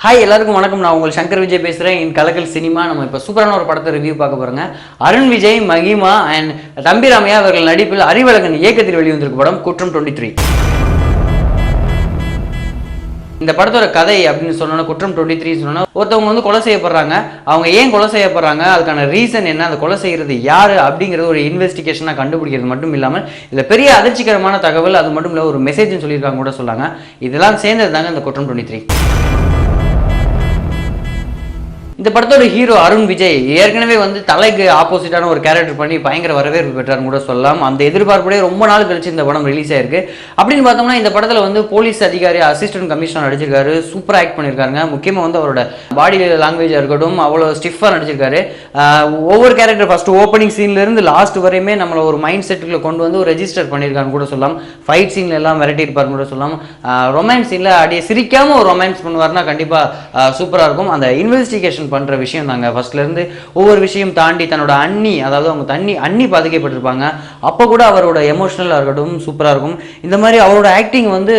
Hi எல்லாருக்கும் வணக்கம். நான் உங்கள் சங்கர் விஜய் பேசுகிறேன். இன் கலக்கல் சினிமா நம்ம இப்போ சூப்பரான ஒரு படத்தை ரிவ்யூ பார்க்க போகிறோங்க. அருண் விஜய், மகிமா அண்ட் தம்பி ராமையா அவர்கள் நடிப்பில் அறிவழகன் இயக்கத்தில் வெளிவந்திருக்கும் படம் குற்றம் 23. இந்த படத்தோட கதை அப்படின்னு சொன்னோன்னா குற்றம் 23 சொன்னோன்னா ஒருத்தவங்க வந்து கொலை செய்யப்படுறாங்க. அவங்க ஏன் கொலை செய்யப்படுறாங்க, அதுக்கான ரீசன் என்ன, அந்த கொலை செய்கிறது யார் அப்படிங்கிறது ஒரு இன்வெஸ்டிகேஷனாக கண்டுபிடிக்கிறது மட்டும் இல்லாமல் இதில் பெரிய அதிர்ச்சிகரமான தகவல், அது மட்டும் இல்லை ஒரு மெசேஜ்னு சொல்லியிருக்காங்க கூட சொல்லாங்க. இதெல்லாம் சேர்ந்தது தாங்க இந்த குற்றம் 23. இந்த படத்தோட ஹீரோ அருண் விஜய் ஏற்கனவே வந்து தலைக்கு ஆப்போசிட்டான ஒரு கேரக்டர் பண்ணி பயங்கர வரவேற்பு பெற்றார்னு கூட சொல்லலாம். அந்த எதிர்பார்ப்புடைய ரொம்ப நாள் கழிச்சு இந்த படம் ரிலீஸ் ஆயிருக்கு. அப்படின்னு பார்த்தோம்னா இந்த படத்தில் வந்து போலீஸ் அதிகாரி, அசிஸ்டன்ட் கமிஷனர் நடிச்சிருக்காரு. சூப்பராக ஆக்ட் பண்ணியிருக்காங்க. முக்கியமாக வந்து அவரோட பாடி லாங்குவேஜாக இருக்கட்டும் அவ்வளோ ஸ்டிஃபாக நடிச்சிருக்காரு. ஒவ்வொரு கேரக்டர் ஃபர்ஸ்ட் ஓப்பனிங் சீன்லேருந்து லாஸ்ட் வரையுமே நம்மளை ஒரு மைண்ட் செட்டுக்குள்ள கொண்டு வந்து ஒரு ரெஜிஸ்டர் பண்ணியிருக்காருன்னு கூட சொல்லலாம். ஃபைட் சீன்ல எல்லாம் வெரைட்டி இருப்பாருன்னு கூட சொல்லலாம். ரொமான்ஸ் சீனில் அப்படியே சிரிக்காமல் ஒரு ரொமான்ஸ் பண்ணுவார்னா கண்டிப்பாக சூப்பராக இருக்கும். அந்த இன்வெஸ்டிகேஷன் பண்ற விஷயம் தாங்க ஃபர்ஸ்ட்ல இருந்து ஒவ்வொரு விஷயம் தாண்டி தன்னோட அண்ணி, அதாவது அவங்க அண்ணி பாதிக்கப்பட்டிருப்பாங்க. அப்போ கூட அவரோட எமோஷனலாக இருக்கட்டும் சூப்பராக இருக்கும். இந்த மாதிரி அவரோட ஆக்டிங் வந்து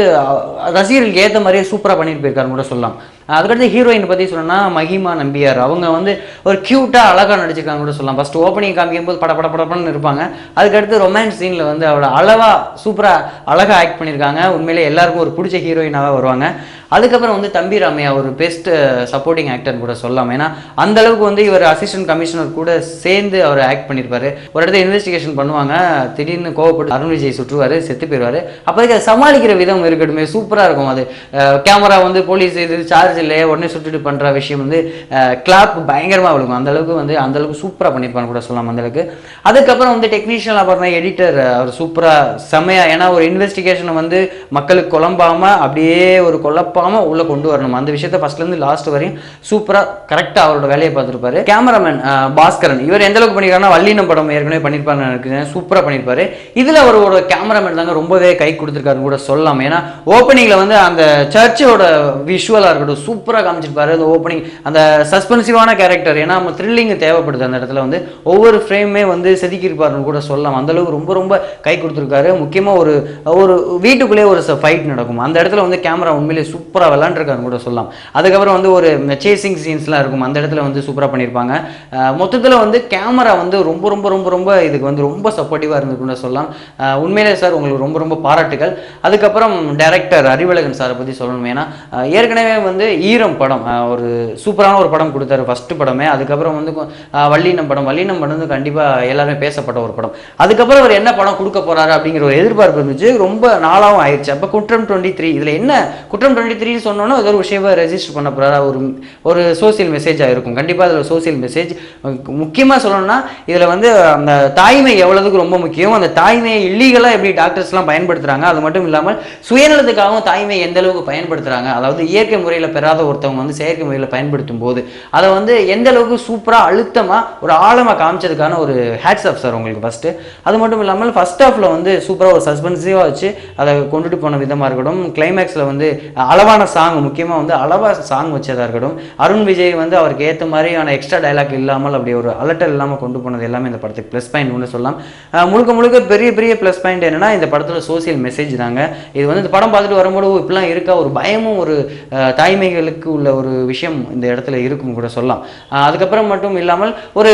ரசிகர்களுக்கு ஏற்ற மாதிரியே சூப்பராக பண்ணிட்டு போயிருக்காருன்னு கூட சொல்லலாம். அதுக்கடுத்து ஹீரோயின் பற்றி சொன்னோன்னா மகிமா நம்பியார். அவங்க வந்து ஒரு க்யூட்டாக அழகாக நடிச்சிருக்காங்க கூட சொல்லலாம். ஃபர்ஸ்ட் ஓப்பனிங் காமிக்கும் போது படப்படன்னு இருப்பாங்க. அதுக்கடுத்து ரொமான்ஸ் சீனில் வந்து அவரோட சூப்பராக அழகாக ஆக்ட் பண்ணியிருக்காங்க. உண்மையிலே எல்லாருக்கும் ஒரு பிடிச்ச ஹீரோயினாக வருவாங்க. அதுக்கப்புறம் வந்து தம்பி ராமையா ஒரு பெஸ்ட் சப்போர்ட்டிங் ஆக்டர் கூட சொல்லலாம். ஏன்னா அந்த அளவுக்கு வந்து இவர் அசிஸ்டன்ட் கமிஷனர் கூட சேர்ந்து அவர் ஆக்ட் பண்ணியிருப்பாரு. ஒரு இடத்துல இன்வெஸ்டிகேஷன் பண்ணுவாங்க, திடீர்னு கோவப்பட்டு அருண் விஜய் சுற்றுவார், செத்து போயிடுவார். அப்போதைக்கு அதை சமாளிக்கிற விதம் இருக்கட்டுமே சூப்பராக இருக்கும். அது கேமரா வந்து போலீஸ் இது சார்ஜ் இல்லையே உடனே சுட்டுட்டு பண்ணுற விஷயம் வந்து கிளாப் பயங்கரமாக விழுக்கும். அந்தளவுக்கு சூப்பராக பண்ணியிருப்பாங்க கூட சொல்லலாம். அந்தளவுக்கு அதுக்கப்புறம் வந்து டெக்னீஷியன் அப்புறம் எடிட்டர் அவர் சூப்பராக செம்மையாக, ஏன்னா ஒரு இன்வெஸ்டிகேஷனை வந்து மக்களுக்கு குழம்பாமல் அப்படியே ஒரு உள்ள கொண்டு வரணும். அந்த விஷயத்தை ஃபர்ஸ்ட்ல இருந்து லாஸ்ட் வரையும் சூப்பரா கரெக்டா அவரோட வேலையை பார்த்துருப்பாரு. கேமராமேன் பாஸ்கரன் இவர் எந்த அளவுக்கு பண்ணிருக்காருன்னா வள்ளினம் படம் ஏற்கனவே பண்ணிருப்பாரு, சூப்பரா பண்ணிருப்பாரு. இதுல அவரோட கேமராமேன் தாங்க ரொம்பவே கை கொடுத்துருக்காருன்னு கூட சொல்லலாம். ஏன்னா ஓப்பனிங்ல வந்து அந்த சர்ச்சோட விஷுவலா இருக்கட்டும் சூப்பரா காமிச்சிருப்பாரு. அந்த ஓப்பனிங் அந்த சஸ்பென்சிவான கேரக்டர், ஏன்னா நம்ம த்ரில்லிங் தேவைப்படுது அந்த இடத்துல வந்து ஒவ்வொரு ஃப்ரேமே வந்து செதுக்கி இருப்பாருன்னு கூட சொல்லலாம். அந்த அளவுக்கு ரொம்ப ரொம்ப கை கொடுத்துருக்காரு. முக்கியமா ஒரு வீட்டுக்குள்ளேயே ஒரு ஃபைட் நடக்கும். அந்த இடத்துல வந்து கேமரா உண்மையிலே சூப்பராக விளாண்டுருக்காங்க கூட சொல்லலாம். அதுக்கப்புறம் வந்து ஒரு சேசிங் சீன்ஸ்லாம் இருக்கும். அந்த இடத்துல வந்து சூப்பராக பண்ணியிருப்பாங்க. மொத்தத்தில் வந்து கேமரா வந்து ரொம்ப ரொம்ப ரொம்ப ரொம்ப இதுக்கு வந்து ரொம்ப சப்போர்ட்டிவாக இருந்துக்குன்னு சொல்லலாம். உண்மையிலே சார் உங்களுக்கு ரொம்ப ரொம்ப பாராட்டுகள். அதுக்கப்புறம் டைரக்டர் அறிவழகன் சாரை பற்றி சொல்லணும். ஏன்னா ஏற்கனவே வந்து ஈரம் படம் ஒரு சூப்பரான ஒரு படம் கொடுத்தாரு ஃபர்ஸ்ட் படமே. அதுக்கப்புறம் வந்து வள்ளினம் படம் வந்து கண்டிப்பாக எல்லாருமே பேசப்பட்ட ஒரு படம். அதுக்கப்புறம் அவர் என்ன படம் கொடுக்க போறாரு அப்படிங்கிற ஒரு எதிர்பார்ப்பு இருந்துச்சு. ரொம்ப நாளாகவும் ஆயிடுச்சு. அப்போ குற்றம் 23 இதில் என்ன குற்றம் 23 சொன்னோன்னா ஏதோ ஒரு விஷயமா ரெஜிஸ்டர் பண்ண போறாரா, ஒரு சோசியல் மெசேஜாக இருக்கும். கண்டிப்பாக அதில் சோசியல் மெசேஜ் முக்கியமாக சொல்லணும்னா இதில் வந்து அந்த தாய்மை எவ்வளவுக்கு ரொம்ப முக்கியம். அந்த தாய்மையை இல்லீகலாக எப்படி டாக்டர்ஸ்லாம் பயன்படுத்துகிறாங்க, அது மட்டும் இல்லாமல் சுயநலத்துக்காகவும் தாய்மை எந்த அளவுக்கு பயன்படுத்துகிறாங்க, அதாவது இயற்கை முறையில் பெறாத ஒருத்தவங்க வந்து செயற்கை முறையில் பயன்படுத்தும் போது அதை வந்து எந்த அளவுக்கு சூப்பராக அழுத்தமாக ஒரு ஆழமாக காமிச்சதுக்கான ஒரு ஹேட்ஸ் ஆஃப் சார் உங்களுக்கு ஃபஸ்ட்டு. அது மட்டும் இல்லாமல் ஃபர்ஸ்ட் ஹாஃபில் வந்து சூப்பராக ஒரு சஸ்பென்சிவாக வச்சு அதை கொண்டுட்டு போன விதமாக இருக்கட்டும். கிளைமேக்ஸில் வந்து அளவான சாங், முக்கியமாக வந்து அளவா சாங் வச்சதாக இருக்கட்டும். அருண் விஜய் வந்து அவருக்கு ஏற்ற மாதிரியான எக்ஸ்ட்ரா டைலாக் இல்லாமல் அப்படி ஒரு அலட்டல் இல்லாமல் கொண்டு போனது எல்லாமே இந்த படத்துக்கு ப்ளஸ் பாயிண்ட் ஒன்று சொல்லலாம். முழுக்க பெரிய ப்ளஸ் பாயிண்ட் என்னன்னா இந்த படத்தில் சோசியல் மெசேஜ் தாங்க. இது வந்து இந்த படம் பார்த்துட்டு வரும்போது இப்படிலாம் இருக்கா, ஒரு பயமும் ஒரு தாய்மைகளுக்கு உள்ள ஒரு விஷயம் இந்த இடத்துல இருக்கும் கூட சொல்லலாம். அதுக்கப்புறம் மட்டும் இல்லாமல் ஒரு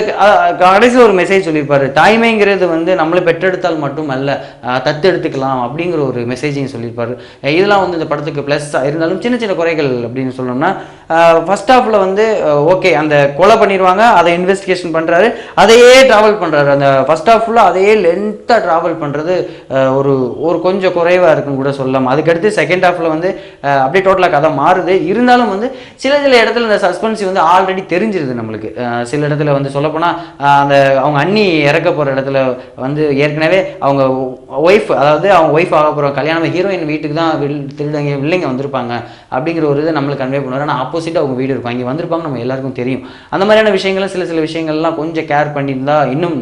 கடைசியில் ஒரு மெசேஜ் சொல்லியிருப்பாரு, தாய்மைங்கிறது வந்து நம்மளை பெற்றெடுத்தால் மட்டும் அல்ல தத்தெடுத்துக்கலாம் அப்படிங்கிற ஒரு மெசேஜையும் சொல்லியிருப்பாரு. இதெல்லாம் வந்து இந்த படத்துக்கு ப்ளஸ் இருந்தாலும் சின்ன சின்ன குறைகள் அப்படின்னு சொல்லணும்னா ஃபர்ஸ்ட் ஹாஃப்ல வந்து ஓகே அந்த கொலை பண்ணிடுவாங்க, அதை இன்வெஸ்டிகேஷன் பண்றாரு, அதையே டிராவல் பண்றாரு. அந்த ஃபர்ஸ்ட் ஹாஃப் ஃபுல்லாக அதையே லென்த்தாக டிராவல் பண்றது ஒரு கொஞ்சம் குறைவா இருக்குன்னு கூட சொல்லலாம். அதுக்கடுத்து செகண்ட் ஹாஃப்ல வந்து அப்படியே டோட்டலாக கதை மாறுது. இருந்தாலும் வந்து சில இடத்துல இந்த சஸ்பென்ஸ் வந்து ஆல்ரெடி தெரிஞ்சிருது நம்மளுக்கு. சில இடத்துல வந்து சொல்லப்போனால் அந்த அவங்க அண்ணி இறக்க போகிற இடத்துல வந்து ஏற்கனவே அவங்க ஒய்ஃப், அதாவது அவங்க ஒய்ஃப் ஆக போகிற கல்யாணம் ஹீரோயின் வீட்டுக்கு தான் வில்லைங்க வந்திருப்பாங்க அப்படிங்கிற ஒரு இதை நம்மளுக்கு கன்வே பண்ணுவார். ஆனால் ஆப்போசிட்டாக அவங்க வீடு இருக்கும், இங்கே வந்திருப்பாங்க நம்ம எல்லாருக்கும் தெரியும். அந்த மாதிரியான விஷயங்கள் சில விஷயங்கள்லாம் கொஞ்சம் கேர் பண்ணியிருந்தா இன்னும்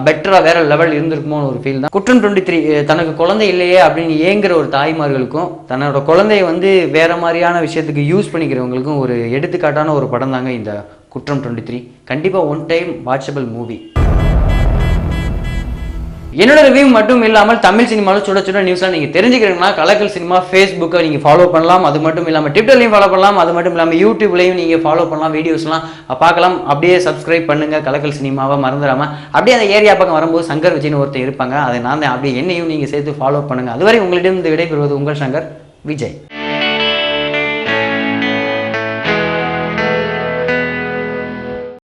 பெட்டராக வேற லெவல் இருந்திருக்குமோன்னு ஒரு ஃபீல் தான். குற்றம் 23 தனக்கு குழந்தை இல்லையே அப்படின்னு ஏங்குற ஒரு தாய்மார்களுக்கும் தன்னோட குழந்தைய வந்து வேற மாதிரியான விஷயத்துக்கு யூஸ் பண்ணிக்கிறவங்களுக்கும் ஒரு எடுத்துக்காட்டான ஒரு படம் தாங்க இந்த குற்றம் 23. கண்டிப்பாக ஒன் டைம் வாட்சபிள் மூவி. என்னோட ரிவ்யூ மட்டும் இல்லாமல் தமிழ் சினிமாவில் சுட சுட நியூஸ்லாம் நீங்கள் தெரிஞ்சுக்கிறீங்கன்னா கலக்கல் சினிமா ஃபேஸ்புக்கை நீங்கள் ஃபாலோ பண்ணலாம். அது மட்டும் இல்லாமல் ட்விட்டர்லையும் ஃபாலோ பண்ணலாம். அது மட்டும் இல்லாமல் யூடியூப்லையும் நீங்கள் ஃபாலோ பண்ணலாம். வீடியோஸ்லாம் பார்க்கலாம். அப்படியே சப்ஸ்கிரைப் பண்ணுங்கள் கலக்கல் சினிமாவை மறந்துடாமல். அப்படியே அந்த ஏரியா பக்கம் வரும்போது சங்கர் விஜய்னு ஒருத்தர் இருப்பாங்க. அதை நான் தான் அப்படியே என்னையும் நீங்கள் சேர்த்து ஃபாலோ பண்ணுங்கள். அதுவரை உங்களிடம் விடைபெறுவது உங்கள் சங்கர் விஜய்.